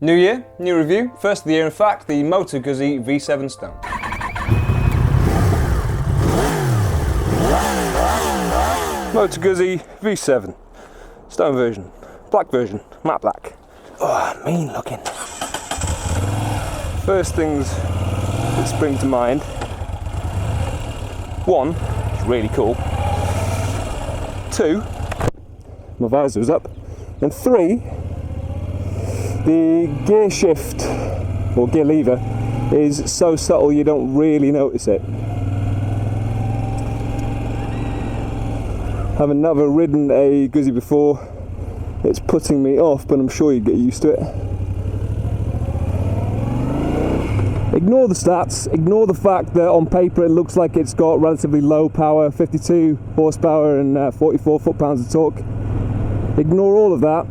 New year, new review. First of the year, in fact, the Moto Guzzi V7 Stone. Moto Guzzi V7 Stone version, black version, matte black. Oh, mean looking. First things that spring to mind. One, it's really cool. Two, my visor's up. And three, the gear shift, or gear lever, is so subtle you don't really notice it. Having never ridden a Guzzi before, it's putting me off, but I'm sure you get used to it. Ignore the stats, ignore the fact that on paper it looks like it's got relatively low power, 52 horsepower and 44 foot-pounds of torque. Ignore all of that.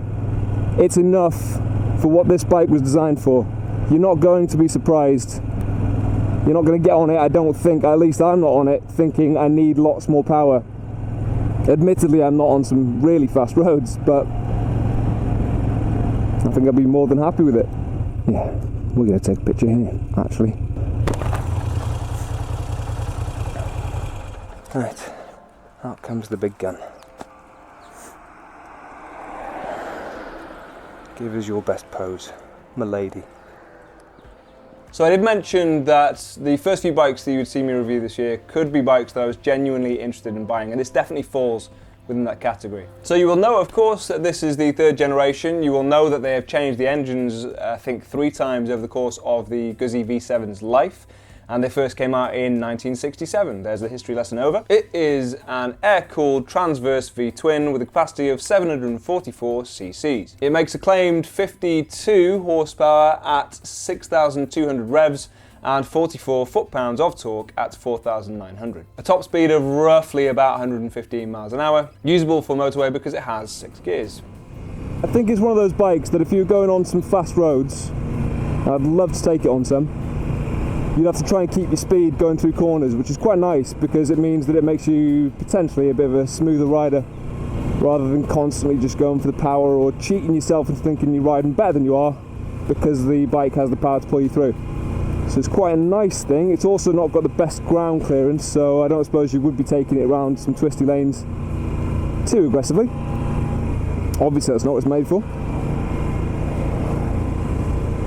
It's enough for what this bike was designed for. You're not going to be surprised. You're not going to get on it, I don't think, at least I'm not on it, thinking I need lots more power. Admittedly, I'm not on some really fast roads, but I think I'll be more than happy with it. Yeah, we're going to take a picture here, actually. Right, out comes the big gun. Give us your best pose, my lady. So I did mention that the first few bikes that you would see me review this year could be bikes that I was genuinely interested in buying, and this definitely falls within that category. So you will know, of course, that this is the third generation. You will know that they have changed the engines, I think, 3 times over the course of the Guzzi V7's life. And they first came out in 1967. There's the history lesson over. It is an air-cooled transverse V-twin with a capacity of 744 cc's. It makes a claimed 52 horsepower at 6,200 revs and 44 foot-pounds of torque at 4,900. A top speed of roughly about 115 miles an hour. Usable for motorway because it has 6 gears. I think it's one of those bikes that if you're going on some fast roads, I'd love to take it on some. You'd have to try and keep your speed going through corners, which is quite nice because it means that it makes you potentially a bit of a smoother rider rather than constantly just going for the power or cheating yourself into thinking you're riding better than you are because the bike has the power to pull you through. So it's quite a nice thing. It's also not got the best ground clearance, so I don't suppose you would be taking it around some twisty lanes too aggressively. Obviously that's not what it's made for.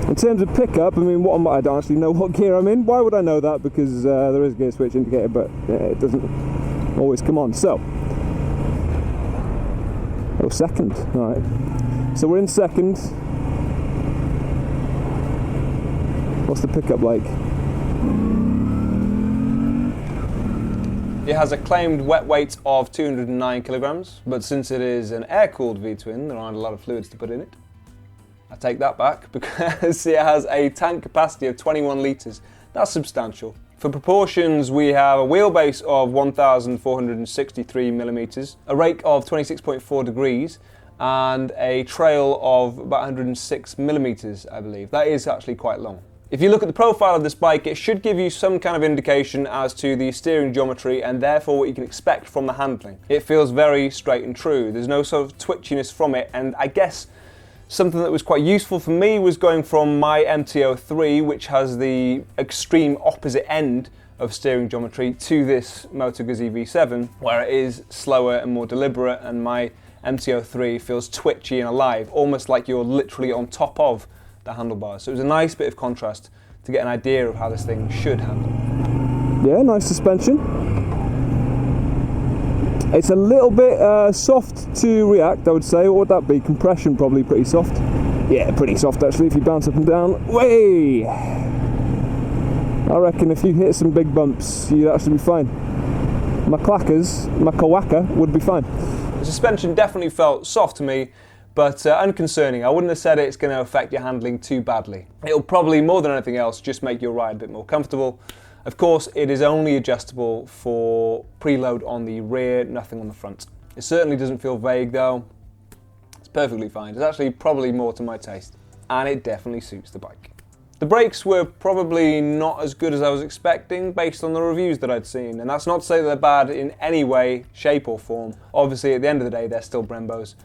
In terms of pickup, I mean, I don't actually know what gear I'm in. Why would I know that? Because there is a gear switch indicator, but it doesn't always come on. So, second. All right. So we're in second. What's the pickup like? It has a claimed wet weight of 209 kilograms, but since it is an air-cooled V-twin, there aren't a lot of fluids to put in it. I take that back because it has a tank capacity of 21 litres. That's substantial. For proportions, we have a wheelbase of 1,463 millimetres, a rake of 26.4 degrees, and a trail of about 106 millimetres, I believe. That is actually quite long. If you look at the profile of this bike, it should give you some kind of indication as to the steering geometry and therefore what you can expect from the handling. It feels very straight and true. There's no sort of twitchiness from it, and I guess something that was quite useful for me was going from my MT-03, which has the extreme opposite end of steering geometry, to this Moto Guzzi V7, where it is slower and more deliberate, and my MT-03 feels twitchy and alive, almost like you're literally on top of the handlebars. So it was a nice bit of contrast to get an idea of how this thing should handle. Yeah, nice suspension. It's a little bit soft to react, I would say. What would that be? Compression, probably pretty soft. Yeah, pretty soft actually if you bounce up and down. Way! I reckon if you hit some big bumps, you'd actually be fine. My Kawaka would be fine. The suspension definitely felt soft to me, but unconcerning. I wouldn't have said it's going to affect your handling too badly. It'll probably, more than anything else, just make your ride a bit more comfortable. Of course, it is only adjustable for preload on the rear, nothing on the front. It certainly doesn't feel vague though. It's perfectly fine. It's actually probably more to my taste, and it definitely suits the bike. The brakes were probably not as good as I was expecting based on the reviews that I'd seen, and that's not to say that they're bad in any way, shape or form. Obviously, at the end of the day, they're still Brembos,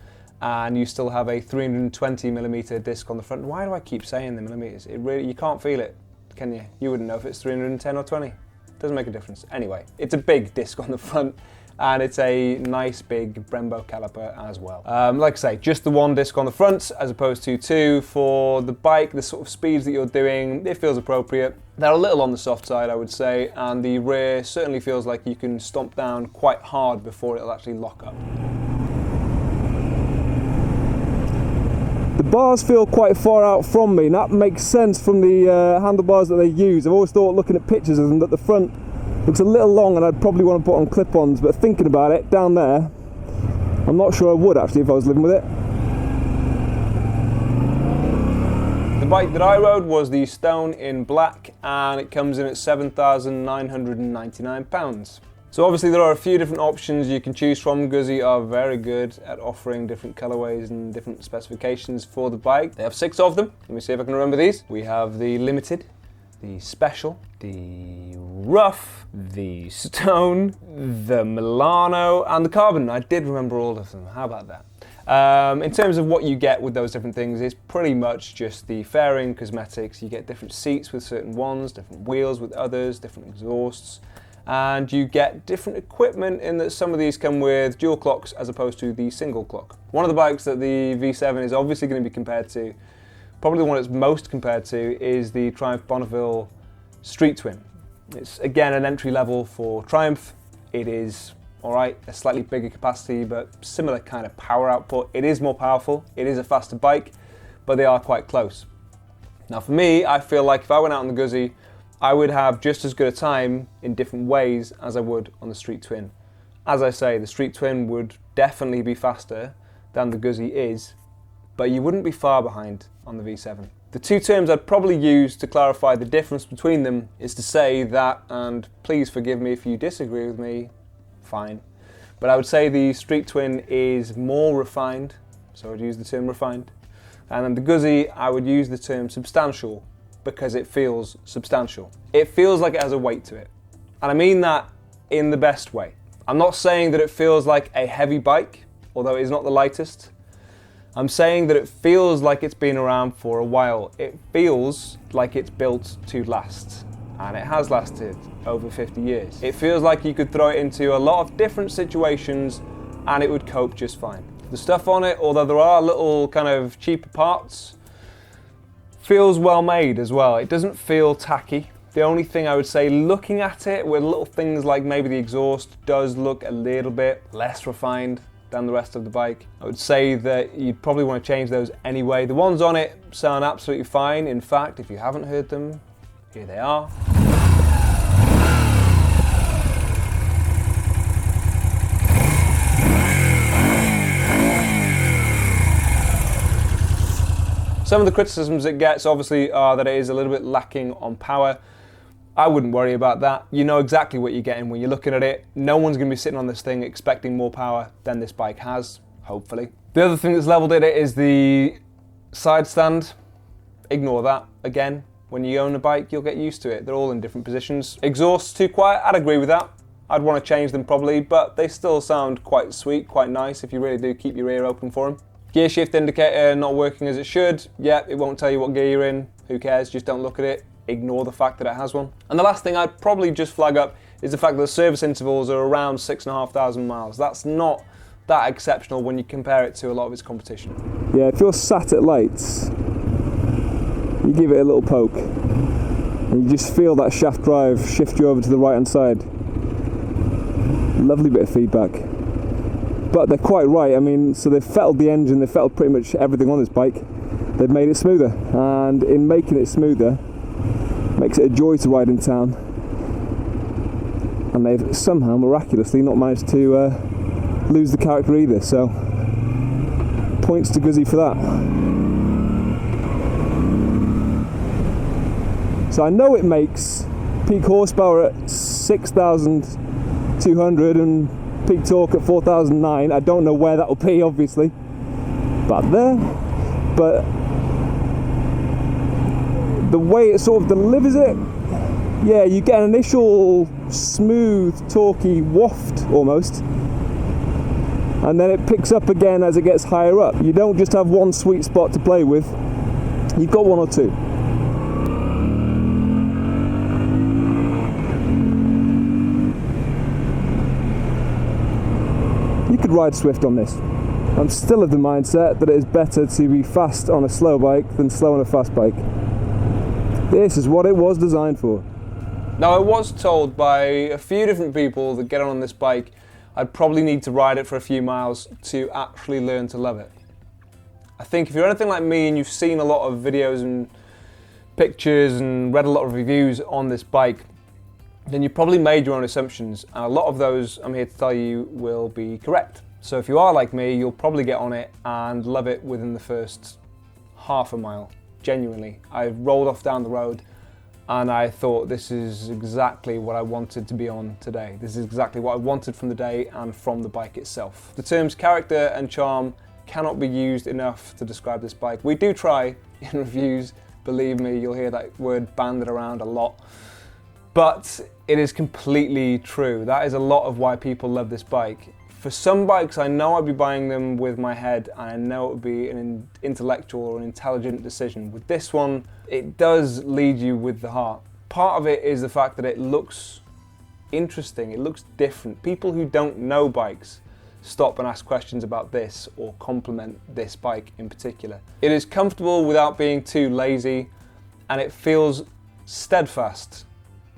and you still have a 320mm disc on the front. Why do I keep saying the millimeters? It really, you can't feel it, can you? You wouldn't know if it's 310 or 20. Doesn't make a difference. Anyway, it's a big disc on the front, and it's a nice big Brembo caliper as well. Like I say, just the one disc on the front as opposed to two. For the bike, the sort of speeds that you're doing, it feels appropriate. They're a little on the soft side, I would say, and the rear certainly feels like you can stomp down quite hard before it'll actually lock up. The bars feel quite far out from me, and that makes sense from the handlebars that they use. I've always thought, looking at pictures of them, that the front looks a little long and I'd probably want to put on clip-ons, but thinking about it, down there, I'm not sure I would actually if I was living with it. The bike that I rode was the Stone in black, and it comes in at £7,999. So obviously there are a few different options you can choose from. Guzzi are very good at offering different colorways and different specifications for the bike. They have 6 of them. Let me see if I can remember these. We have the Limited, the Special, the Rough, the Stone, the Milano, and the Carbon. I did remember all of them. How about that? In terms of what you get with those different things, it's pretty much just the fairing cosmetics. You get different seats with certain ones, different wheels with others, different exhausts, and you get different equipment in that some of these come with dual clocks as opposed to the single clock. One of the bikes that the V7 is obviously going to be compared to, probably the one it's most compared to, is the Triumph Bonneville Street Twin. It's again an entry level for Triumph. It is alright, a slightly bigger capacity but similar kind of power output. It is more powerful, it is a faster bike, but they are quite close. Now for me, I feel like if I went out on the Guzzi, I would have just as good a time in different ways as I would on the Street Twin. As I say, the Street Twin would definitely be faster than the Guzzi is, but you wouldn't be far behind on the V7. The two terms I'd probably use to clarify the difference between them is to say that, and please forgive me if you disagree with me, fine, but I would say the Street Twin is more refined, so I'd use the term refined, and then the Guzzi, I would use the term substantial, because it feels substantial. It feels like it has a weight to it. And I mean that in the best way. I'm not saying that it feels like a heavy bike, although it is not the lightest. I'm saying that it feels like it's been around for a while. It feels like it's built to last. And it has lasted over 50 years. It feels like you could throw it into a lot of different situations and it would cope just fine. The stuff on it, although there are little kind of cheaper parts, feels well made as well. It doesn't feel tacky. The only thing I would say, looking at it with little things like maybe the exhaust does look a little bit less refined than the rest of the bike. I would say that you'd probably want to change those anyway. The ones on it sound absolutely fine. In fact, if you haven't heard them, here they are. Some of the criticisms it gets obviously are that it is a little bit lacking on power. I wouldn't worry about that. You know exactly what you're getting when you're looking at it. No one's going to be sitting on this thing expecting more power than this bike has, hopefully. The other thing that's leveled at it is the side stand. Ignore that. Again, when you own a bike, you'll get used to it. They're all in different positions. Exhausts too quiet, I'd agree with that. I'd want to change them probably, but they still sound quite sweet, quite nice if you really do keep your ear open for them. Gear shift indicator not working as it should. Yeah, it won't tell you what gear you're in. Who cares? Just don't look at it. Ignore the fact that it has one. And the last thing I'd probably just flag up is the fact that the service intervals are around 6,500 miles. That's not that exceptional when you compare it to a lot of its competition. Yeah, if you're sat at lights, you give it a little poke and you just feel that shaft drive shift you over to the right hand side. Lovely bit of feedback. But they're quite right. I mean, so they've fettled the engine, they've fettled pretty much everything on this bike. They've made it smoother, and in making it smoother, makes it a joy to ride in town. And they've somehow miraculously not managed to lose the character either. So points to Guzzi for that. So I know it makes peak horsepower at 6,200 and peak torque at 4,009. I don't know where that will be, obviously, but there. But the way it sort of delivers it, yeah, you get an initial smooth, torquey waft almost, and then it picks up again as it gets higher up. You don't just have one sweet spot to play with, you've got one or two. You could ride swift on this. I'm still of the mindset that it is better to be fast on a slow bike than slow on a fast bike. This is what it was designed for. Now, I was told by a few different people that get on this bike, I'd probably need to ride it for a few miles to actually learn to love it. I think if you're anything like me and you've seen a lot of videos and pictures and read a lot of reviews on this bike, then you probably made your own assumptions, and a lot of those, I'm here to tell you, will be correct. So if you are like me, you'll probably get on it and love it within the first half a mile. Genuinely. I rolled off down the road and I thought, this is exactly what I wanted to be on today. This is exactly what I wanted from the day and from the bike itself. The terms character and charm cannot be used enough to describe this bike. We do try in reviews, believe me, you'll hear that word banded around a lot. But it is completely true. That is a lot of why people love this bike. For some bikes, I know I'd be buying them with my head, and I know it would be an intellectual or an intelligent decision. With this one, it does lead you with the heart. Part of it is the fact that it looks interesting, it looks different. People who don't know bikes stop and ask questions about this or compliment this bike in particular. It is comfortable without being too lazy, and it feels steadfast.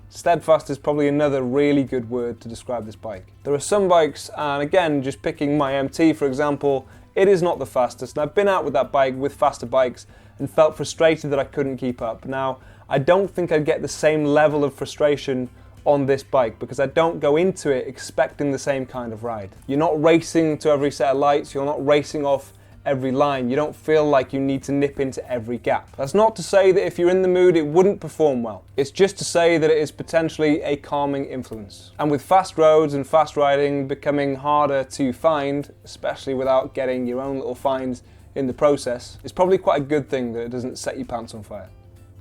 Steadfast is probably another really good word to describe this bike. There are some bikes, and again, just picking my MT for example, it is not the fastest, and I've been out with that bike with faster bikes and felt frustrated that I couldn't keep up. Now, I don't think I'd get the same level of frustration on this bike because I don't go into it expecting the same kind of ride. You're not racing to every set of lights, you're not racing off every line, you don't feel like you need to nip into every gap. That's not to say that if you're in the mood it wouldn't perform well. It's just to say that it is potentially a calming influence. And with fast roads and fast riding becoming harder to find, especially without getting your own little finds in the process, it's probably quite a good thing that it doesn't set your pants on fire.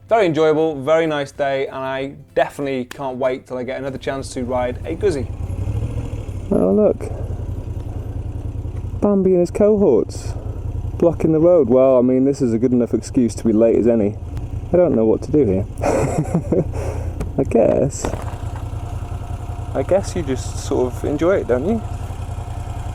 Very enjoyable, very nice day, and I definitely can't wait till I get another chance to ride a Guzzi. Oh look, Bambi and his cohorts. Blocking the road. Well, I mean, this is a good enough excuse to be late as any. I don't know what to do here. I guess you just sort of enjoy it, don't you?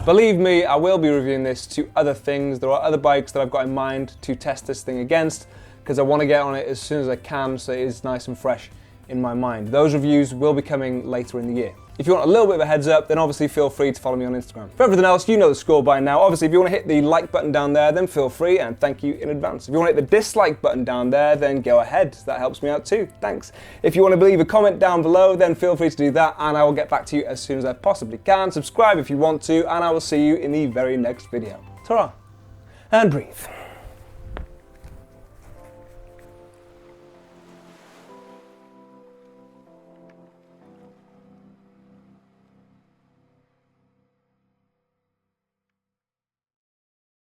Believe me, I will be reviewing this to other things. There are other bikes that I've got in mind to test this thing against because I want to get on it as soon as I can so it is nice and fresh in my mind. Those reviews will be coming later in the year. If you want a little bit of a heads up, then obviously feel free to follow me on Instagram. For everything else, you know the score by now. Obviously, if you want to hit the like button down there, then feel free, and thank you in advance. If you want to hit the dislike button down there, then go ahead. That helps me out too. Thanks. If you want to leave a comment down below, then feel free to do that, and I will get back to you as soon as I possibly can. Subscribe if you want to, and I will see you in the very next video. Ta-ra, and breathe.